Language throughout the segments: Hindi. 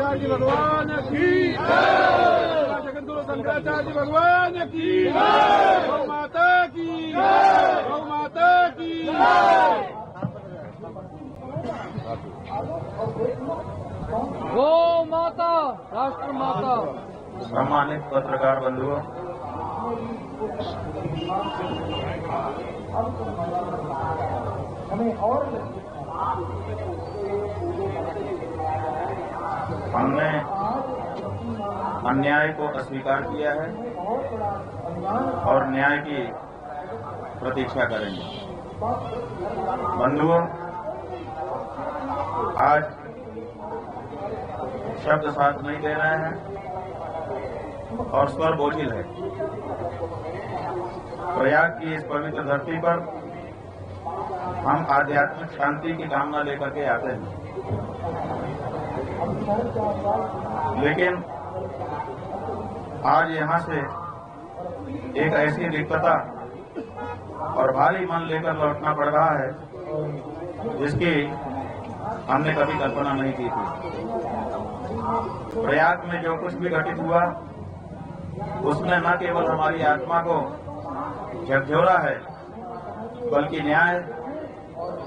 शंकराचार्य भगवान की जय, जगद्गुरु शंकराचार्य भगवान की जय, गौ माता की जय, गौ माता की जय। गौ माता राष्ट्र माता। सम्मानित पत्रकार बंधुओं, हमने अन्याय को अस्वीकार किया है और न्याय की प्रतीक्षा करेंगे। बंधुओं, आज शब्द साथ नहीं दे रहे हैं और स्वर बोझिल है। प्रयाग की इस पवित्र धरती पर हम आध्यात्मिक शांति की कामना लेकर के आते हैं, लेकिन आज यहाँ से एक ऐसी रिक्तता और भारी मन लेकर लौटना पड़ रहा है जिसकी हमने कभी कल्पना नहीं की थी। प्रयाग में जो कुछ भी घटित हुआ उसने न केवल हमारी आत्मा को झकझोरा है, बल्कि न्याय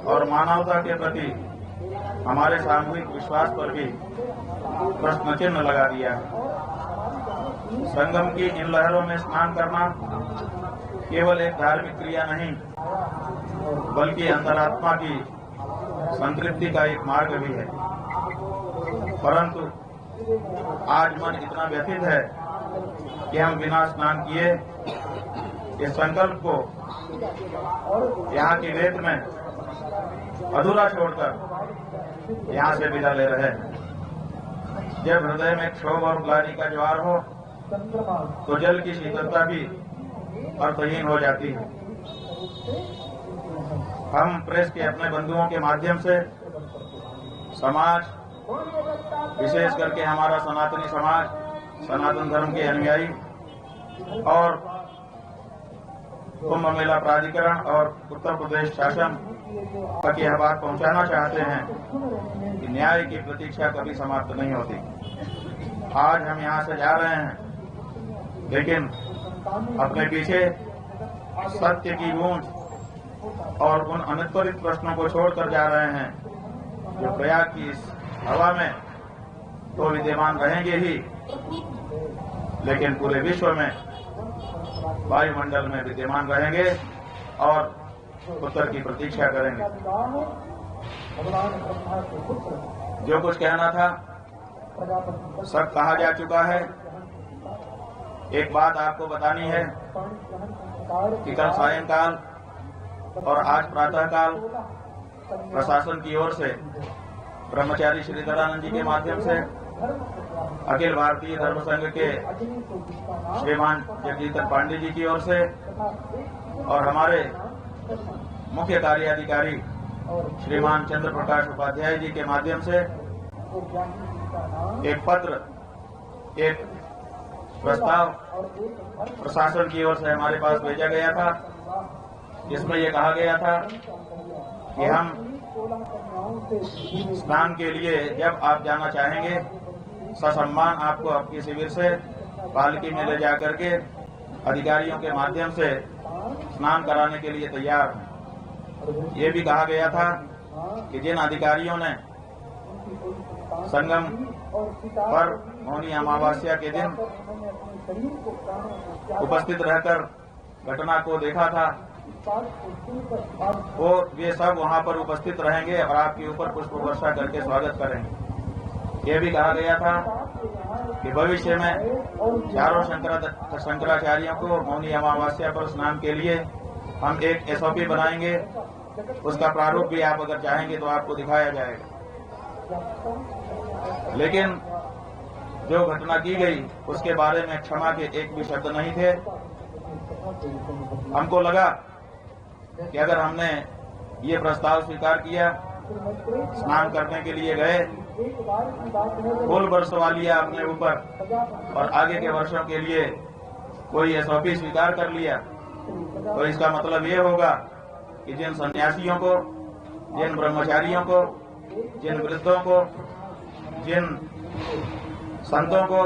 और मानवता के प्रति हमारे सामूहिक विश्वास पर भी प्रश्न चिन्ह लगा दिया है। संगम की इन लहरों में स्नान करना केवल एक धार्मिक क्रिया नहीं, बल्कि अंतरात्मा की संतृप्ति का एक मार्ग भी है। परंतु आज मन इतना व्यथित है कि हम बिना स्नान किए इस संकल्प को यहाँ की रेत में अधूरा छोड़कर यहाँ से विदा ले रहे हैं। जब हृदय में क्षोभ और ग्लानि का ज्वार हो तो जल की शीतलता भी अर्थहीन हो जाती है। हम प्रेस के अपने बंधुओं के माध्यम से समाज, विशेष करके हमारा सनातनी समाज, सनातन धर्म के अनुयायी और कुंभ मेला प्राधिकरण और उत्तर प्रदेश शासन तक यह बात पहुंचाना चाहते हैं कि न्याय की प्रतीक्षा कभी समाप्त नहीं होती। आज हम यहाँ से जा रहे हैं, लेकिन अपने पीछे सत्य की गूंज और उन अनुत्तरित प्रश्नों को छोड़कर जा रहे हैं जो प्रयाग की इस हवा में तो विद्यमान रहेंगे ही, लेकिन पूरे विश्व में वायुमंडल में विद्यमान रहेंगे और उत्तर की प्रतीक्षा करेंगे। जो कुछ कहना था सब कहा जा चुका है। एक बात आपको बतानी है कि कल सायंकाल और आज प्रातःकाल प्रशासन की ओर से ब्रह्मचारी श्रीधरानंद जी के माध्यम से अखिल भारतीय धर्म संघ के श्रीमान जगजीतन पांडे जी की ओर से और हमारे मुख्य कार्याधिकारी श्रीमान चंद्र प्रकाश उपाध्याय जी के माध्यम से एक पत्र, एक प्रस्ताव प्रशासन की ओर से हमारे पास भेजा गया था, जिसमें यह कहा गया था कि हम स्नान के लिए जब आप जाना चाहेंगे ससम्मान आपको आपके शिविर से पालकी में ले जाकर के अधिकारियों के माध्यम से स्नान कराने के लिए तैयार हैं। ये भी कहा गया था कि जिन अधिकारियों ने संगम पर मौनी अमावस्या के दिन उपस्थित रहकर घटना को देखा था, वो वे सब वहां पर उपस्थित रहेंगे और आपके ऊपर पुष्प वर्षा करके स्वागत करेंगे। यह भी कहा गया था कि भविष्य में चारों शंकराचार्यों को मौनी अमावस्या पर स्नान के लिए हम एक SOP बनाएंगे। उसका प्रारूप भी आप अगर चाहेंगे तो आपको दिखाया जाएगा। लेकिन जो घटना की गई उसके बारे में क्षमा के एक भी शब्द नहीं थे। हमको लगा कि अगर हमने ये प्रस्ताव स्वीकार किया, स्नान करने के लिए गए, फुल बरसवा लिया अपने ऊपर और आगे के वर्षों के लिए कोई SOP स्वीकार कर लिया, तो इसका मतलब ये होगा कि जिन सन्यासियों को, जिन ब्रह्मचारियों को, जिन वृद्धों को, जिन संतों को,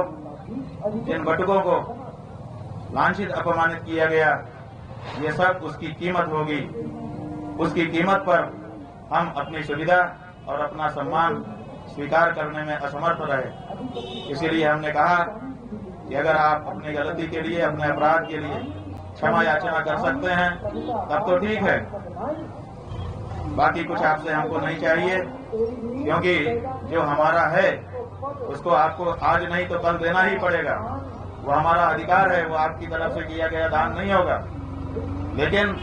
जिन बटुकों को लांछित अपमानित किया गया, ये सब उसकी कीमत होगी। उसकी कीमत पर हम अपनी सुविधा और अपना सम्मान स्वीकार करने में असमर्थ रहे। इसीलिए हमने कहा कि अगर आप अपनी गलती के लिए, अपने अपराध के लिए क्षमा याचना कर सकते हैं तब तो ठीक है, बाकी कुछ आपसे हमको नहीं चाहिए, क्योंकि जो हमारा है उसको आपको आज नहीं तो कल देना ही पड़ेगा। वो हमारा अधिकार है, वो आपकी तरफ से किया गया दान नहीं होगा। लेकिन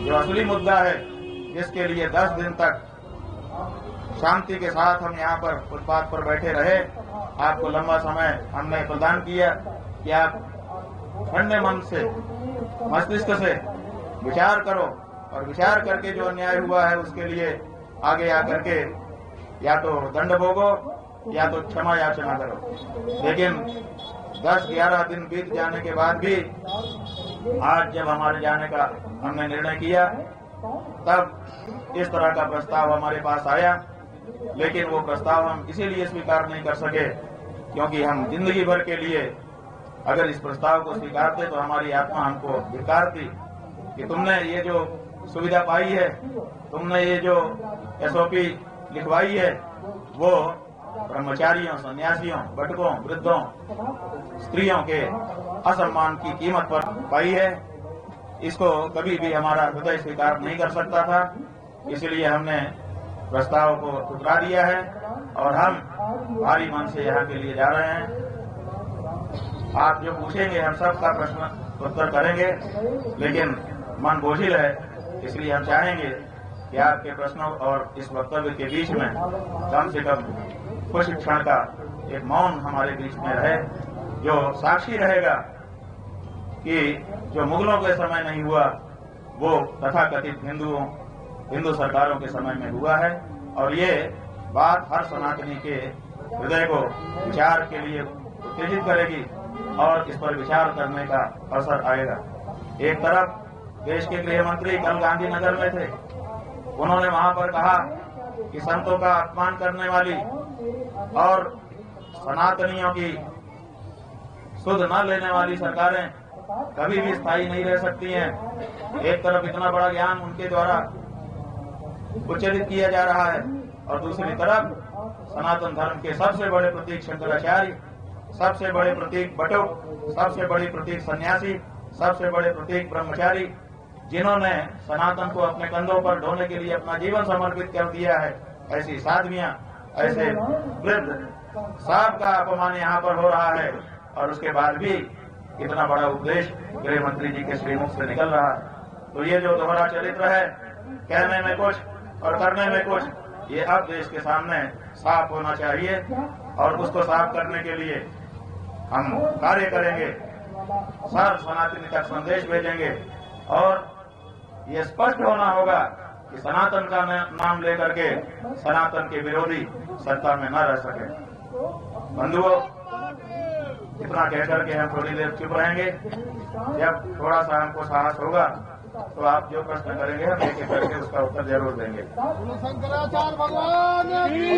जो असली मुद्दा है, जिसके लिए 10 दिन तक शांति के साथ हम यहाँ पर फुटपाथ पर बैठे रहे, आपको लंबा समय हमने प्रदान किया कि आप ठंडे मन से, मस्तिष्क से विचार करो और विचार करके जो अन्याय हुआ है उसके लिए आगे आकर के या तो दंड भोगो या तो क्षमा याचना करो। लेकिन 10-11 दिन बीत जाने के बाद भी आज जब हमारे जाने का हमने निर्णय किया, तब इस तरह का प्रस्ताव हमारे पास आया। लेकिन वो प्रस्ताव हम इसीलिए स्वीकार नहीं कर सके क्योंकि हम जिंदगी भर के लिए अगर इस प्रस्ताव को स्वीकारते तो हमारी आत्मा हमको धिक्कारती कि तुमने ये जो सुविधा पाई है, तुमने ये जो एसओपी लिखवाई है, वो ब्रह्मचारियों, सन्यासियों, बटकों, वृद्धों, स्त्रियों के असम्मान की कीमत पर पाई है। इसको कभी भी हमारा हृदय स्वीकार नहीं कर सकता था। इसलिए हमने प्रस्ताव को ठुकरा दिया है और हम भारी मन से यहाँ के लिए जा रहे हैं। आप जो पूछेंगे हम सबका प्रश्न उत्तर करेंगे, लेकिन मन बोझिल है, इसलिए हम चाहेंगे कि आपके प्रश्नों और इस वक्तव्य के बीच में कम से कम कुछ क्षण का एक मौन हमारे बीच में रहे, जो साक्षी रहेगा कि जो मुगलों के समय नहीं हुआ वो तथाकथित हिंदू सरकारों के समय में हुआ है। और ये बात हर सनातनी के हृदय को विचार के लिए उत्तेजित करेगी और इस पर विचार करने का अवसर आएगा। एक तरफ देश के गृह मंत्री कल गांधीनगर में थे, उन्होंने वहां पर कहा कि संतों का अपमान करने वाली और सनातनियों की सुध न लेने वाली सरकारें कभी भी स्थायी नहीं रह सकती हैं। एक तरफ इतना बड़ा ज्ञान उनके द्वारा उच्चारित किया जा रहा है और दूसरी तरफ सनातन धर्म के सबसे बड़े प्रतीक शंकराचार्य, सबसे बड़े प्रतीक बटुक, सबसे बड़ी प्रतीक सन्यासी, सबसे बड़े प्रतीक ब्रह्मचारी, जिन्होंने सनातन को अपने कंधों पर ढोने के लिए अपना जीवन समर्पित कर दिया है, ऐसी साधवियां, ऐसे वृद्ध, सबका अपमान यहाँ पर हो रहा है। और उसके बाद भी इतना बड़ा उपदेश गृह मंत्री जी के श्रीमुख से निकल रहा है। तो ये जो दोहरा चरित्र है, कहने में कुछ और करने में कुछ, ये अब देश के सामने साफ होना चाहिए और उसको साफ करने के लिए हम कार्य करेंगे, सर्व सनातनी तक संदेश भेजेंगे और ये स्पष्ट होना होगा कि सनातन का नाम लेकर के सनातन के विरोधी सत्ता में न रह सके। बंधुओं, इतना कहकर के हम थोड़ी देर चुप रहेंगे। जब थोड़ा सा हमको साहस होगा तो आप जो प्रश्न करेंगे हम एक एक करके उसका उत्तर जरूर देंगे। शंकराचार्य भगवान की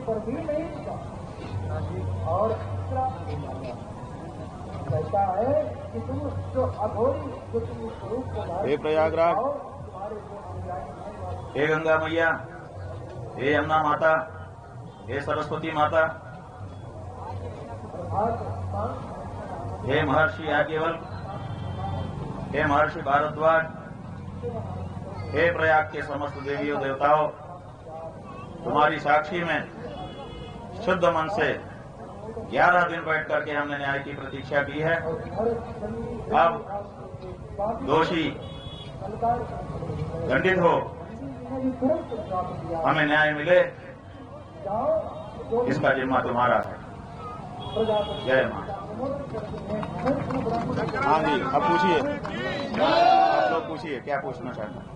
पर भी नहीं और कहता है कि तुम जो अघोरी जो तुम स्वरूप को हे प्रयागराज, हे गंगा मैया, हे यमुना माता, हे सरस्वती माता, हे महर्षि याज्ञवल्क्य, हे महर्षि भारद्वाज, हे प्रयाग के समस्त देवियों देवताओं, तुम्हारी साक्षी में शुद्ध मन से 11 दिन बैठ करके हमने न्याय की प्रतीक्षा की है। अब दोषी दंडित हो, हमें न्याय मिले, इसका जिम्मा तुम्हारा है। जय मां। हाँ जी, अब पूछिए, आप लोग पूछिए क्या पूछना चाहते हैं।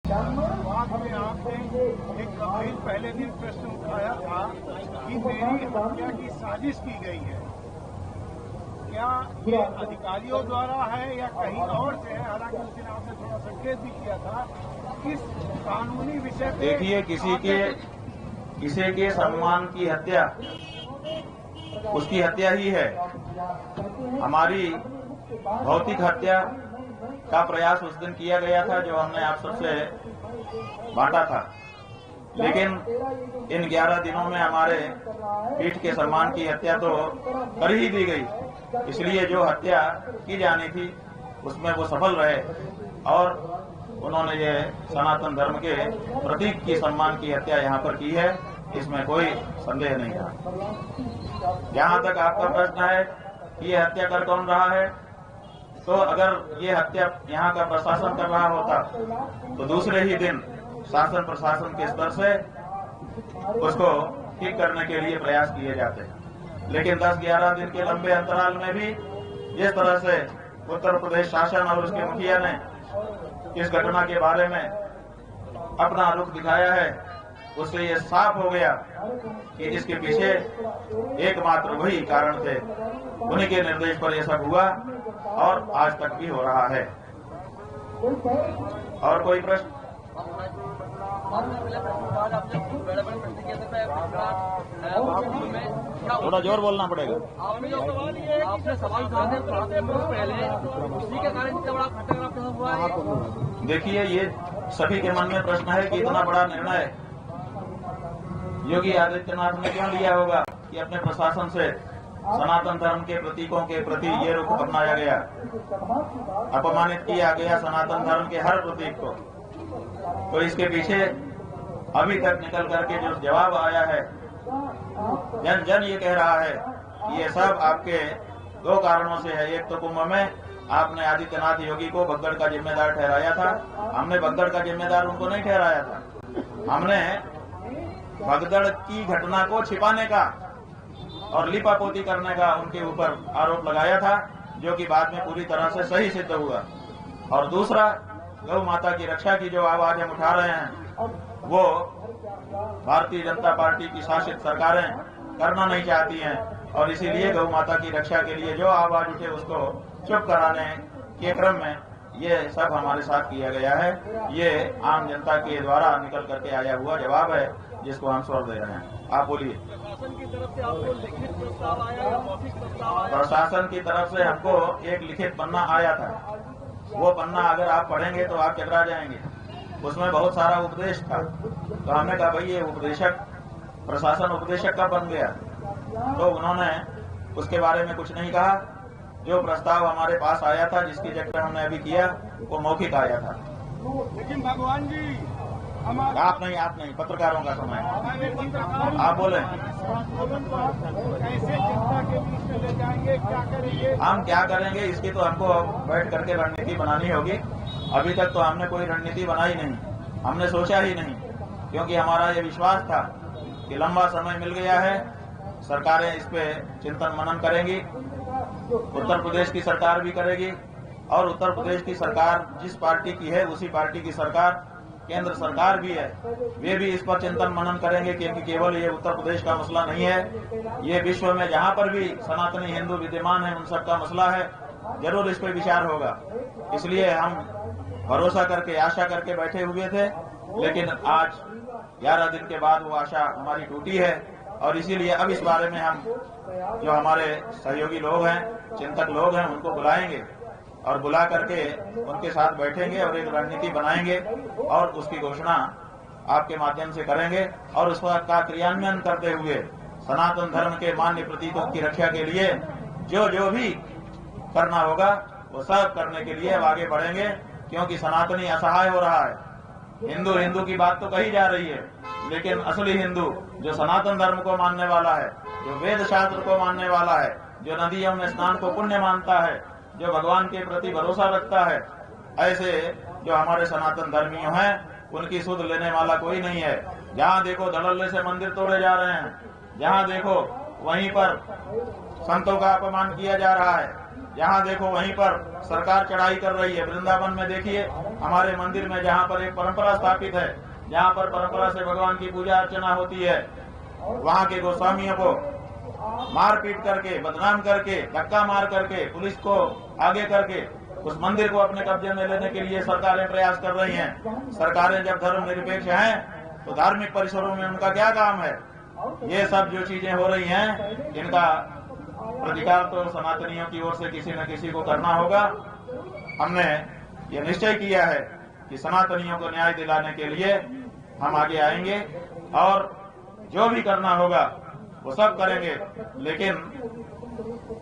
बाद में आपने एक गंभीर पहले दिन प्रश्न उठाया था कि मेरी हत्या की साजिश की गई है। क्या ये अधिकारियों द्वारा है या कहीं और से है? हालांकि उस दिन आपने थोड़ा संकेत भी किया था। किस कानूनी विषय पे? देखिए, किसी के सम्मान की हत्या उसकी हत्या ही है। हमारी भौतिक हत्या का प्रयास उस दिन किया गया था जो हमने आप सबसे बांटा था, लेकिन इन 11 दिनों में हमारे पीठ के सम्मान की हत्या तो कर ही दी गई। इसलिए जो हत्या की जानी थी उसमें वो सफल रहे और उन्होंने ये सनातन धर्म के प्रतीक की सम्मान की हत्या यहाँ पर की है, इसमें कोई संदेह नहीं था। जहाँ तक आपका प्रश्न है कि ये हत्या कर कौन रहा है, तो अगर ये हत्या यहाँ का प्रशासन कर रहा होता तो दूसरे ही दिन शासन प्रशासन के स्तर से उसको ठीक करने के लिए प्रयास किए जाते हैं। लेकिन 10-11 दिन के लंबे अंतराल में भी जिस तरह से उत्तर प्रदेश शासन और उसके मुखिया ने इस घटना के बारे में अपना रुख दिखाया है, उससे ये साफ हो गया कि इसके पीछे एकमात्र वही कारण थे। उन्हीं के निर्देश पर यह सब हुआ और आज तक भी हो रहा है। और कोई प्रश्न? थोड़ा जोर बोलना पड़ेगा। आपने सवाल उठाने पहले उसी के कारण इतना बड़ा घटनाक्रम हुआ है। देखिए, ये सभी के मन में प्रश्न है कि इतना बड़ा निर्णय योगी आदित्यनाथ ने क्यों लिया होगा कि अपने प्रशासन से सनातन धर्म के प्रतीकों के प्रति ये रुख अपनाया गया, अपमानित किया गया सनातन धर्म के हर प्रतीक को। तो इसके पीछे अभी तक निकल करके जो जवाब आया है, जन जन ये कह रहा है कि ये सब आपके दो कारणों से है। एक तो कुंभ में आपने आदित्यनाथ योगी को भगदड़ का जिम्मेदार ठहराया था, हमने भगदड़ का जिम्मेदार उनको नहीं ठहराया था। हमने भगदड़ की घटना को छिपाने का और लिपापोती करने का उनके ऊपर आरोप लगाया था, जो कि बाद में पूरी तरह से सही सिद्ध हुआ। और दूसरा, गौ माता की रक्षा की जो आवाज हम उठा रहे हैं वो भारतीय जनता पार्टी की शासित सरकारें करना नहीं चाहती हैं, और इसीलिए गौ माता की रक्षा के लिए जो आवाज उठे उसको चुप कराने के क्रम में ये सब हमारे साथ किया गया है। ये आम जनता के द्वारा निकल करके आया हुआ जवाब है जिसको हम स्वर दे रहे हैं। आप बोलिए। प्रशासन की तरफ से आपको लिखित प्रस्ताव आया या मौखिक प्रस्ताव आया? प्रशासन की तरफ से हमको एक लिखित पन्ना आया था। वो पन्ना अगर आप पढ़ेंगे तो आप चकरा जाएंगे। उसमें बहुत सारा उपदेश था। तो हमने कहा भाई ये उपदेशक, प्रशासन उपदेशक का बन गया। तो उन्होंने उसके बारे में कुछ नहीं कहा। जो प्रस्ताव हमारे पास आया था, जिसकी चर्चा हमने अभी किया, वो मौखिक आया था। लेकिन भगवान जी, आप नहीं, पत्रकारों का समय है। आप बोले। आंदोलन को आप कैसे जनता के बीच में ले जाएंगे, क्या करेंगे? हम क्या करेंगे इसकी तो हमको बैठ करके रणनीति बनानी होगी। अभी तक तो हमने कोई रणनीति बनाई नहीं, हमने सोचा ही नहीं, क्योंकि हमारा ये विश्वास था कि लंबा समय मिल गया है, सरकारें इस पे चिंतन मनन करेंगी, उत्तर प्रदेश की सरकार भी करेगी, और उत्तर प्रदेश की सरकार जिस पार्टी की है उसी पार्टी की सरकार केंद्र सरकार भी है, वे भी इस पर चिंतन मनन करेंगे, क्योंकि केवल ये उत्तर प्रदेश का मसला नहीं है, ये विश्व में जहाँ पर भी सनातनी हिंदू विद्यमान है उन सबका मसला है। जरूर इस पर विचार होगा। इसलिए हम भरोसा करके, आशा करके बैठे हुए थे, लेकिन आज 11 दिन के बाद वो आशा हमारी टूटी है, और इसीलिए अब इस बारे में हम जो हमारे सहयोगी लोग हैं, चिंतक लोग हैं, उनको बुलाएंगे और बुला करके उनके साथ बैठेंगे और एक रणनीति बनाएंगे और उसकी घोषणा आपके माध्यम से करेंगे, और उसका क्रियान्वयन करते हुए सनातन धर्म के मान्य प्रतीकों की रक्षा के लिए जो भी करना होगा वो सब करने के लिए आगे बढ़ेंगे, क्योंकि सनातनी असहाय हो रहा है। हिंदू की बात तो कही जा रही है, लेकिन असली हिंदू जो सनातन धर्म को मानने वाला है, जो वेद शास्त्र को मानने वाला है, जो नदियों में स्नान को पुण्य मानता है, जो भगवान के प्रति भरोसा रखता है, ऐसे जो हमारे सनातन धर्मियों हैं उनकी सुध लेने वाला कोई नहीं है। जहाँ देखो धड़ल्ले से मंदिर तोड़े जा रहे हैं, जहाँ देखो वहीं पर संतों का अपमान किया जा रहा है, जहाँ देखो वहीं पर सरकार चढ़ाई कर रही है। वृंदावन में देखिए, हमारे मंदिर में जहाँ पर एक परंपरा स्थापित है, जहाँ पर परंपरा से भगवान की पूजा अर्चना होती है, वहाँ के गोस्वामियों को मारपीट करके, बदनाम करके, धक्का मार करके, पुलिस को आगे करके उस मंदिर को अपने कब्जे में लेने के लिए सरकारें प्रयास कर रही हैं। सरकारें जब धर्म निरपेक्ष हैं तो धार्मिक परिसरों में उनका क्या काम है? ये सब जो चीजें हो रही हैं, इनका प्रतिकार तो सनातनियों की ओर से किसी न किसी को करना होगा। हमने ये निश्चय किया है कि सनातनियों को न्याय दिलाने के लिए हम आगे आएंगे और जो भी करना होगा वो सब करेंगे, लेकिन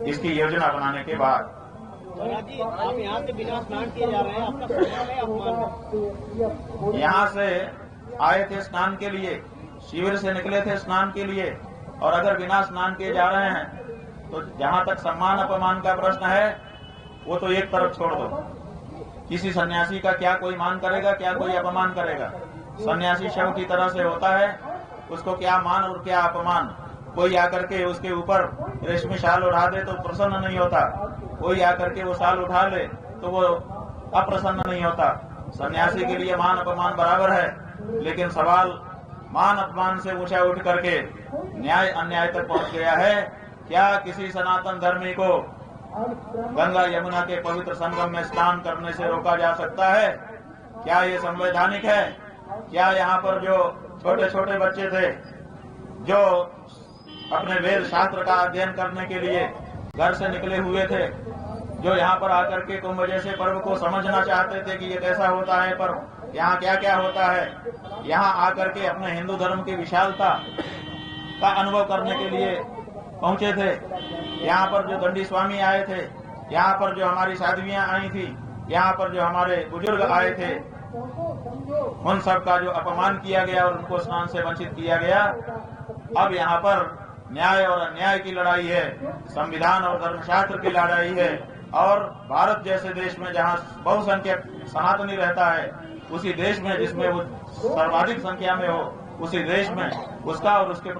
इसकी योजना बनाने के बाद। जी, आप यहाँ से बिना स्नान किए जा रहे हैं, आपका सम्मान है अपमान? यहाँ से आए थे स्नान के लिए, शिविर से निकले थे स्नान के लिए, और अगर बिना स्नान किए जा रहे हैं तो जहाँ तक सम्मान अपमान का प्रश्न है वो तो एक तरफ छोड़ दो। किसी सन्यासी का क्या कोई मान करेगा, क्या कोई अपमान करेगा? सन्यासी शव की तरह से होता है, उसको क्या मान और क्या अपमान। कोई आकर के उसके ऊपर रेशमी शाल उड़ा दे तो प्रसन्न नहीं होता, कोई आकर के वो शाल उठा ले तो वो अप्रसन्न नहीं होता। सन्यासी के लिए मान अपमान बराबर है, लेकिन सवाल मान अपमान से ऊंचा उठ करके न्याय अन्याय तक पहुंच गया है। क्या किसी सनातन धर्मी को गंगा यमुना के पवित्र संगम में स्नान करने से रोका जा सकता है? क्या ये संवैधानिक है? क्या यहाँ पर जो छोटे छोटे बच्चे थे जो अपने वेद शास्त्र का अध्ययन करने के लिए घर से निकले हुए थे, जो यहाँ पर आकर के कुंभ जैसे पर्व को समझना चाहते थे कि ये कैसा होता है पर्व, यहाँ क्या क्या होता है, यहाँ आकर के अपने हिंदू धर्म की विशालता का अनुभव करने के लिए पहुंचे थे। यहाँ पर जो दंडी स्वामी आए थे, यहाँ पर जो हमारी साध्वियां आई थी, यहाँ पर जो हमारे बुजुर्ग आए थे, उन सब का जो अपमान किया गया और उनको स्नान से वंचित किया गया। अब यहाँ पर न्याय और अन्याय की लड़ाई है, संविधान और धर्मशास्त्र की लड़ाई है। और भारत जैसे देश में जहाँ बहुसंख्यक सनातनी रहता है, उसी देश में जिसमें वो सर्वाधिक संख्या में हो, उसी देश में उसका और उसके